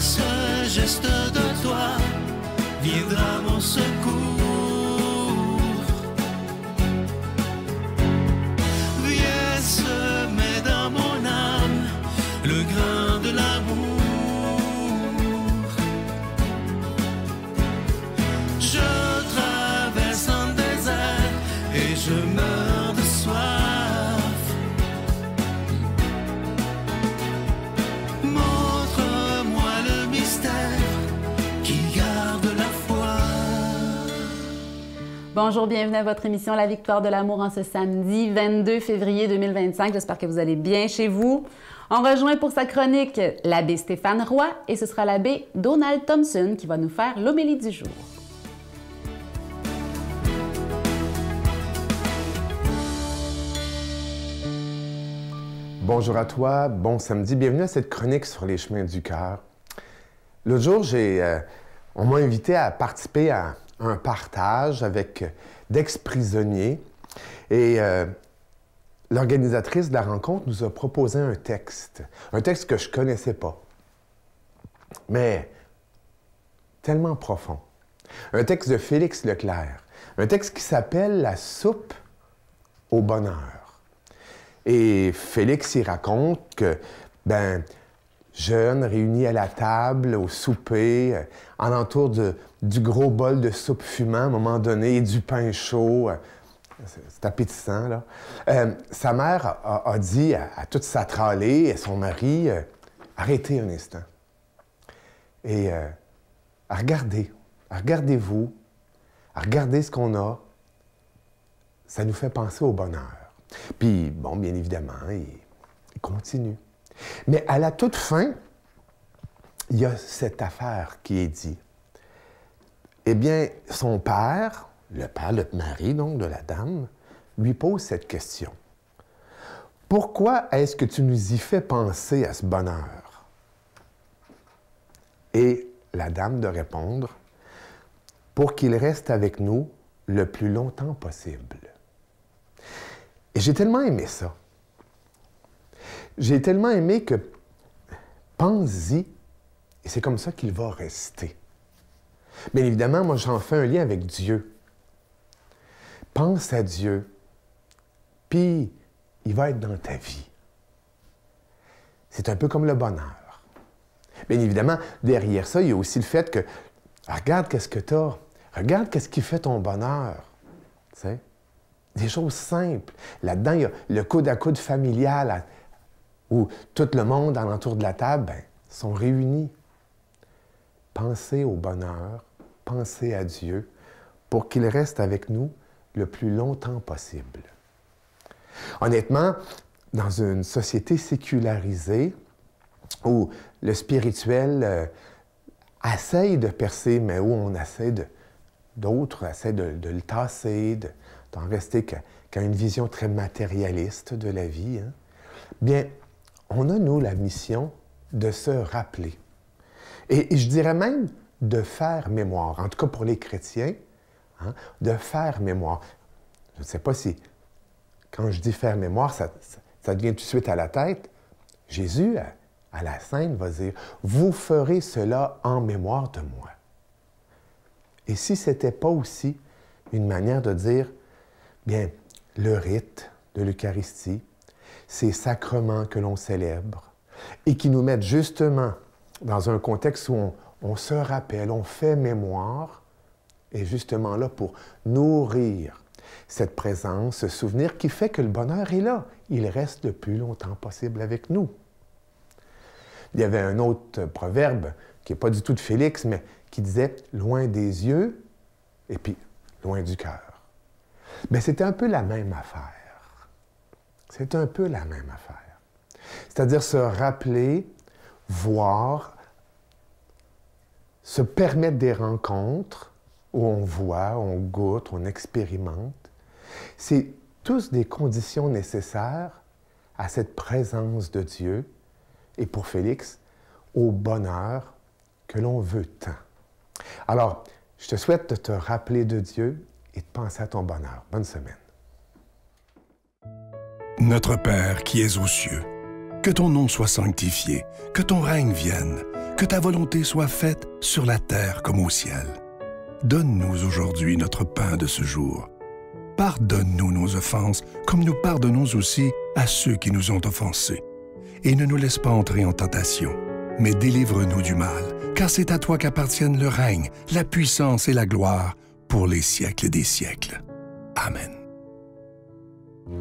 ce geste de toi viendra mon secours. Viens semer dans mon âme le grain de l'amour. Je traverse un désert et je meurs de soif. Montre-moi le mystère qui garde la foi. Bonjour, bienvenue à votre émission La Victoire de l'amour en ce samedi 22 février 2025. J'espère que vous allez bien chez vous. On rejoint pour sa chronique l'abbé Stéphane Roy et ce sera l'abbé Donald Thompson qui va nous faire l'homélie du jour. Bonjour à toi, bon samedi, bienvenue à cette chronique sur les chemins du cœur. L'autre jour, on m'a invité à participer à un partage avec d'ex-prisonniers et l'organisatrice de la rencontre nous a proposé un texte que je ne connaissais pas, mais tellement profond. Un texte de Félix Leclerc, un texte qui s'appelle « La soupe au bonheur ». Et Félix y raconte que, jeunes réunis à la table, au souper, en entour du gros bol de soupe fumant, à un moment donné, et du pain chaud, c'est appétissant, là. Sa mère a dit à toute sa tralée, et son mari, arrêtez un instant. Et regardez-vous, regardez ce qu'on a, ça nous fait penser au bonheur. Puis, bon, bien évidemment, il continue. Mais à la toute fin, il y a cette affaire qui est dit. Eh bien, son père, le mari, donc, de la dame, lui pose cette question. Pourquoi est-ce que tu nous y fais penser à ce bonheur? Et la dame de répondre, pour qu'il reste avec nous le plus longtemps possible. Et j'ai tellement aimé ça. J'ai tellement aimé que pense-y, et c'est comme ça qu'il va rester. Bien évidemment, moi, j'en fais un lien avec Dieu. Pense à Dieu, puis il va être dans ta vie. C'est un peu comme le bonheur. Bien évidemment, derrière ça, il y a aussi le fait que regarde qu'est-ce que tu as, regarde qu'est-ce qui fait ton bonheur. Tu sais? Des choses simples. Là-dedans, il y a le coude à coude familial où tout le monde alentour de la table sont réunis. Pensez au bonheur, pensez à Dieu pour qu'il reste avec nous le plus longtemps possible. Honnêtement, dans une société sécularisée où le spirituel essaye de percer, mais où on essaie d'autres essaient de le tasser, d'en rester qu'à une vision très matérialiste de la vie, hein? Bien, on a, nous, la mission de se rappeler. Et je dirais même de faire mémoire, en tout cas pour les chrétiens, hein, de faire mémoire. Je ne sais pas si, quand je dis faire mémoire, ça devient tout de suite à la tête. Jésus, à la Sainte, va dire « Vous ferez cela en mémoire de moi ». Et si ce n'était pas aussi une manière de dire bien, le rite de l'Eucharistie, ces sacrements que l'on célèbre et qui nous mettent justement dans un contexte où on se rappelle, on fait mémoire, et justement là pour nourrir cette présence, ce souvenir qui fait que le bonheur est là. Il reste le plus longtemps possible avec nous. Il y avait un autre proverbe qui n'est pas du tout de Félix, mais qui disait « loin des yeux » et puis « loin du cœur ». Bien, c'était un peu la même affaire. C'est un peu la même affaire. C'est-à-dire se rappeler, voir, se permettre des rencontres où on voit, on goûte, on expérimente. C'est tous des conditions nécessaires à cette présence de Dieu et pour Félix, au bonheur que l'on veut tant. Alors, je te souhaite de te rappeler de Dieu et de penser à ton bonheur. Bonne semaine. Notre Père qui es aux cieux, que ton nom soit sanctifié, que ton règne vienne, que ta volonté soit faite sur la terre comme au ciel. Donne-nous aujourd'hui notre pain de ce jour. Pardonne-nous nos offenses, comme nous pardonnons aussi à ceux qui nous ont offensés. Et ne nous laisse pas entrer en tentation, mais délivre-nous du mal, car c'est à toi qu'appartiennent le règne, la puissance et la gloire pour les siècles des siècles. Amen.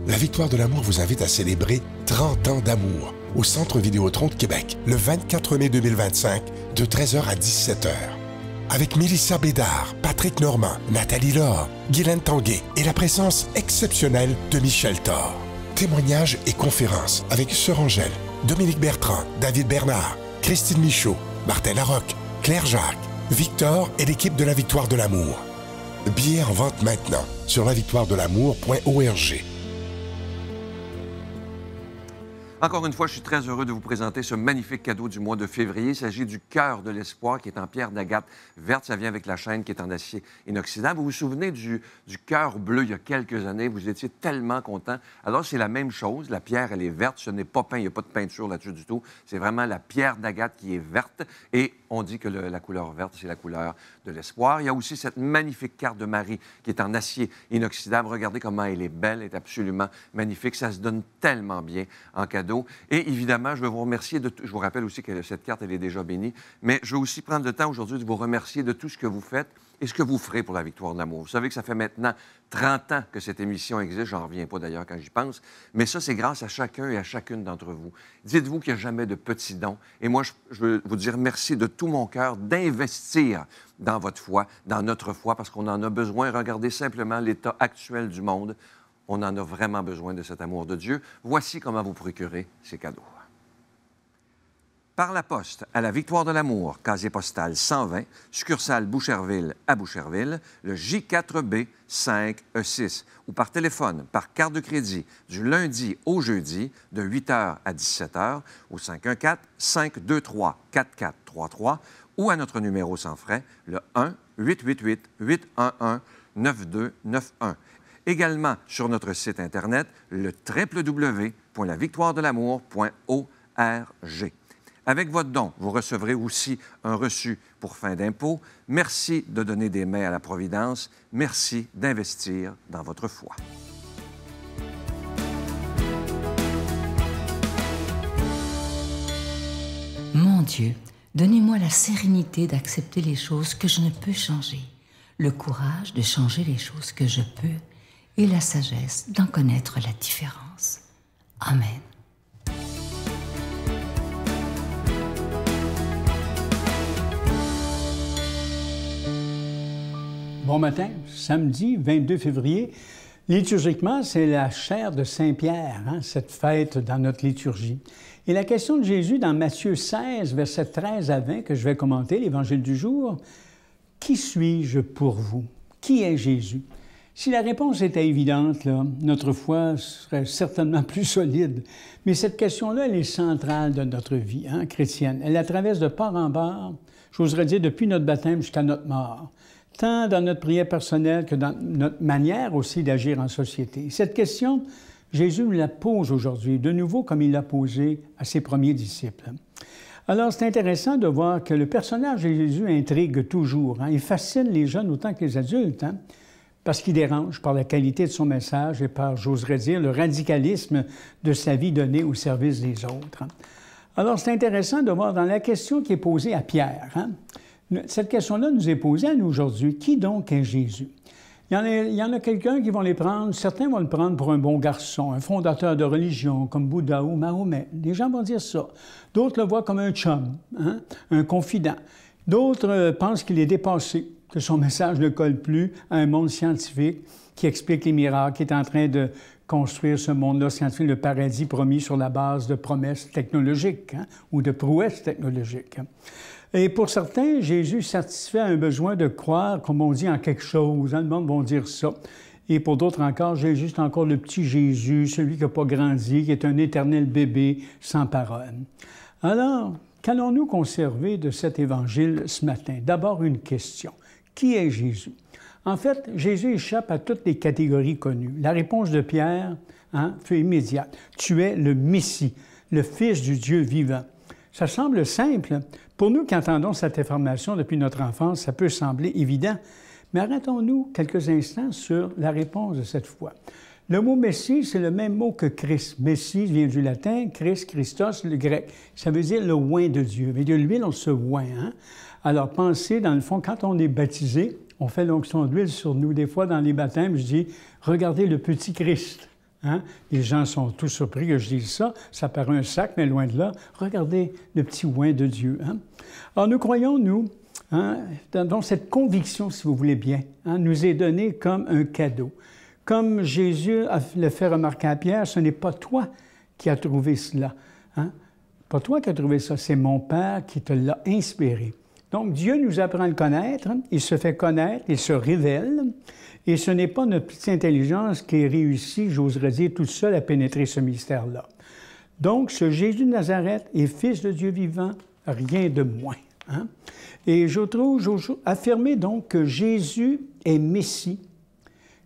La Victoire de l'amour vous invite à célébrer 30 ans d'amour au Centre Vidéotron de Québec, le 24 mai 2025, de 13h à 17h. Avec Mélissa Bédard, Patrick Normand, Nathalie Laure, Guylaine Tanguay et la présence exceptionnelle de Michel Thor. Témoignages et conférences avec Sœur Angèle, Dominique Bertrand, David Bernard, Christine Michaud, Martin Larocque, Claire Jacques, Victor et l'équipe de la Victoire de l'amour. Billets en vente maintenant sur lavictoiredelamour.org. Encore une fois, je suis très heureux de vous présenter ce magnifique cadeau du mois de février. Il s'agit du cœur de l'espoir qui est en pierre d'agate verte. Ça vient avec la chaîne qui est en acier inoxydable. Vous vous souvenez du cœur bleu il y a quelques années? Vous étiez tellement content. Alors, c'est la même chose. La pierre, elle est verte. Ce n'est pas peint. Il n'y a pas de peinture là-dessus du tout. C'est vraiment la pierre d'agate qui est verte. Et on dit que la couleur verte, c'est la couleur de l'espoir. Il y a aussi cette magnifique carte de Marie qui est en acier inoxydable. Regardez comment elle est belle. Elle est absolument magnifique. Ça se donne tellement bien en cadeau. Et évidemment, je veux vous remercier je vous rappelle aussi que cette carte, elle est déjà bénie, mais je veux aussi prendre le temps aujourd'hui de vous remercier de tout ce que vous faites et ce que vous ferez pour la Victoire de l'amour. Vous savez que ça fait maintenant 30 ans que cette émission existe, j'en reviens pas d'ailleurs quand j'y pense, mais ça, c'est grâce à chacun et à chacune d'entre vous. Dites-vous qu'il n'y a jamais de petits dons. Et moi, je veux vous dire merci de tout mon cœur d'investir dans votre foi, dans notre foi, parce qu'on en a besoin. Regardez simplement l'état actuel du monde. On en a vraiment besoin de cet amour de Dieu. Voici comment vous procurer ces cadeaux. Par la poste, à la Victoire de l'amour, casier postal 120, succursale Boucherville à Boucherville, le J4B 5E6, ou par téléphone, par carte de crédit, du lundi au jeudi, de 8h à 17h, au 514-523-4433, ou à notre numéro sans frais, le 1-888-811-9291. Également sur notre site Internet, le www.lavictoiredelamour.org. Avec votre don, vous recevrez aussi un reçu pour fin d'impôt. Merci de donner des mains à la Providence. Merci d'investir dans votre foi. Mon Dieu, donnez-moi la sérénité d'accepter les choses que je ne peux changer, le courage de changer les choses que je peux, et la sagesse d'en connaître la différence. Amen. Bon matin, samedi 22 février. Liturgiquement, c'est la chaire de Saint-Pierre, cette fête dans notre liturgie. Et la question de Jésus dans Matthieu 16, versets 13 à 20, que je vais commenter, l'Évangile du jour, « Qui suis-je pour vous? Qui est Jésus? » Si la réponse était évidente, là, notre foi serait certainement plus solide. Mais cette question-là, elle est centrale de notre vie chrétienne. Elle la traverse de part en part, j'oserais dire depuis notre baptême jusqu'à notre mort, tant dans notre prière personnelle que dans notre manière aussi d'agir en société. Cette question, Jésus nous la pose aujourd'hui, de nouveau comme il l'a posée à ses premiers disciples. Alors, c'est intéressant de voir que le personnage de Jésus intrigue toujours. Il fascine les jeunes autant que les adultes, parce qu'il dérange par la qualité de son message et par, j'oserais dire, le radicalisme de sa vie donnée au service des autres. Alors, c'est intéressant de voir dans la question qui est posée à Pierre. Cette question-là nous est posée à nous aujourd'hui. Qui donc est Jésus? Il y en a quelqu'un qui vont les prendre, certains vont le prendre pour un bon garçon, un fondateur de religion, comme Bouddha ou Mahomet. Les gens vont dire ça. D'autres le voient comme un chum, un confident. D'autres pensent qu'il est dépassé, que son message ne colle plus à un monde scientifique qui explique les miracles, qui est en train de construire ce monde-là scientifique, le paradis promis sur la base de promesses technologiques ou de prouesses technologiques. Et pour certains, Jésus satisfait un besoin de croire, comme on dit, en quelque chose. Le monde va dire ça. Et pour d'autres encore, Jésus, c'est encore le petit Jésus, celui qui n'a pas grandi, qui est un éternel bébé sans parole. Alors, qu'allons-nous conserver de cet évangile ce matin? D'abord, une question. Qui est Jésus? En fait, Jésus échappe à toutes les catégories connues. La réponse de Pierre fut immédiate. Tu es le Messie, le Fils du Dieu vivant. Ça semble simple. Pour nous qui entendons cette information depuis notre enfance, ça peut sembler évident. Mais arrêtons-nous quelques instants sur la réponse de cette foi. Le mot « Messie », c'est le même mot que « Christ ». « Messie » vient du latin, « Christ », « Christos », le grec. Ça veut dire le oint de Dieu. Mais de l'huile, on se oint. Hein? Alors, pensez, dans le fond, quand on est baptisé, on fait l'onction d'huile sur nous. Des fois, dans les baptêmes, je dis « Regardez le petit Christ ». Hein? Les gens sont tous surpris que je dise ça. Ça paraît un sac, mais loin de là. Regardez le petit oint de Dieu. Hein? Alors, nous croyons, nous, hein, dans cette conviction, si vous voulez bien, hein, nous est donnée comme un cadeau. Comme Jésus le fait remarquer à Pierre, ce n'est pas toi qui as trouvé cela. Hein? Pas toi qui as trouvé ça, c'est mon Père qui te l'a inspiré. Donc, Dieu nous apprend à le connaître, hein? Il se fait connaître, il se révèle. Et ce n'est pas notre petite intelligence qui réussit, j'oserais dire, toute seule à pénétrer ce mystère-là. Donc, ce Jésus de Nazareth est Fils de Dieu vivant, rien de moins. Hein? Et je trouve affirmer donc que Jésus est Messie,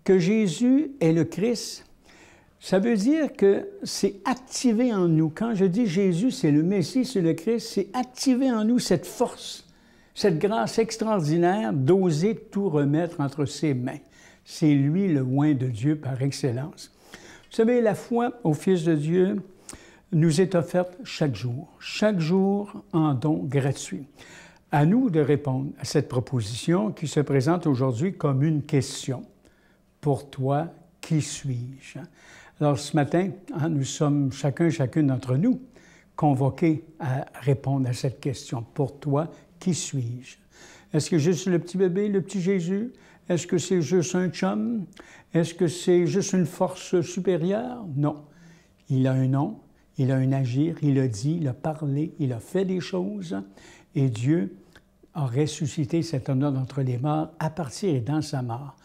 que Jésus est le Christ, ça veut dire que c'est activé en nous. Quand je dis Jésus, c'est le Messie, c'est le Christ, c'est activé en nous cette force, cette grâce extraordinaire d'oser tout remettre entre ses mains. C'est lui le oint de Dieu par excellence. Vous savez, la foi au Fils de Dieu nous est offerte chaque jour en don gratuit. À nous de répondre à cette proposition qui se présente aujourd'hui comme une question. Pour toi, qui suis-je? Alors ce matin, hein, nous sommes chacune d'entre nous convoqués à répondre à cette question. Pour toi, qui suis-je? Est-ce que juste le petit bébé, le petit Jésus? Est-ce que c'est juste un chum? Est-ce que c'est juste une force supérieure? Non. Il a un nom, il a un agir, il a dit, il a parlé, il a fait des choses. Et Dieu a ressuscité cet homme d'entre les morts à partir et dans sa mort.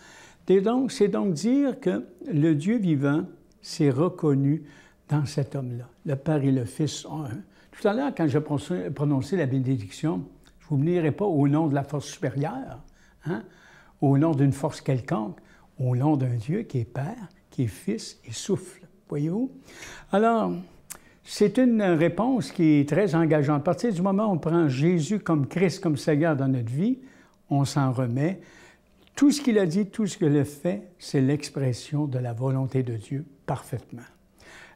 C'est donc dire que le Dieu vivant s'est reconnu dans cet homme-là. Le Père et le Fils sont un. Tout à l'heure, quand je prononçais la bénédiction, je ne vous bénirai pas au nom de la force supérieure, hein? Au nom d'une force quelconque, au nom d'un Dieu qui est Père, qui est Fils et souffle. Voyez-vous? Alors, c'est une réponse qui est très engageante. À partir du moment où on prend Jésus comme Christ, comme Seigneur dans notre vie, on s'en remet. Tout ce qu'il a dit, tout ce qu'il a fait, c'est l'expression de la volonté de Dieu parfaitement.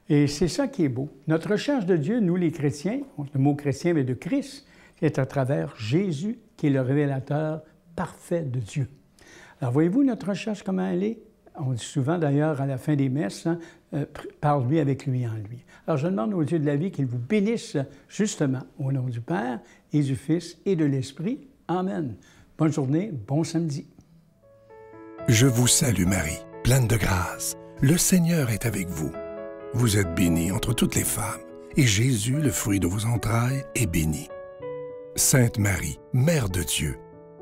Et c'est ça qui est beau. Notre recherche de Dieu, nous les chrétiens, le mot chrétien mais de Christ, c'est à travers Jésus qui est le révélateur parfait de Dieu. Alors voyez-vous notre recherche, comment elle est? On dit souvent d'ailleurs à la fin des messes, hein, parle-lui avec lui en lui. Alors je demande au Dieu de la vie qu'il vous bénisse justement au nom du Père et du Fils et de l'Esprit. Amen. Bonne journée, bon samedi. Je vous salue Marie, pleine de grâce. Le Seigneur est avec vous. Vous êtes bénie entre toutes les femmes, et Jésus, le fruit de vos entrailles, est béni. Sainte Marie, Mère de Dieu,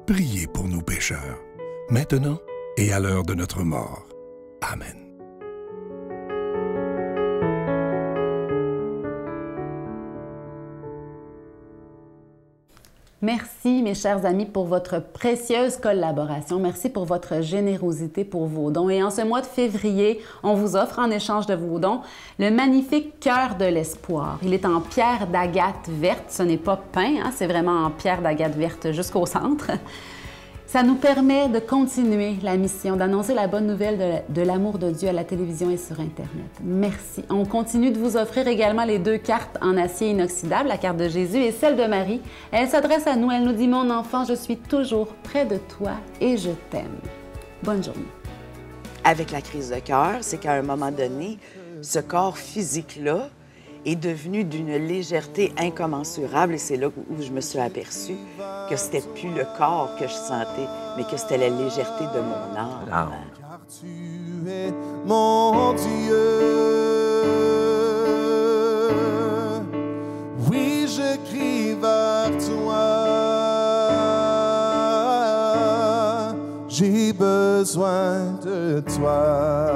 priez pour nous pécheurs, maintenant et à l'heure de notre mort. Amen. Merci, mes chers amis, pour votre précieuse collaboration. Merci pour votre générosité pour vos dons. Et en ce mois de février, on vous offre, en échange de vos dons, le magnifique Cœur de l'espoir. Il est en pierre d'agate verte. Ce n'est pas peint, hein, c'est vraiment en pierre d'agate verte jusqu'au centre. Ça nous permet de continuer la mission, d'annoncer la bonne nouvelle de l'amour de Dieu à la télévision et sur Internet. Merci. On continue de vous offrir également les 2 cartes en acier inoxydable, la carte de Jésus et celle de Marie. Elle s'adresse à nous, elle nous dit « Mon enfant, je suis toujours près de toi et je t'aime ». Bonne journée. Avec la crise de cœur, c'est qu'à un moment donné, ce corps physique-là est devenu d'une légèreté incommensurable et c'est là où je me suis aperçue que c'était plus le corps que je sentais, mais que c'était la légèreté de mon âme. Car tu es mon Dieu. Oui, je crie vers toi. J'ai besoin de toi.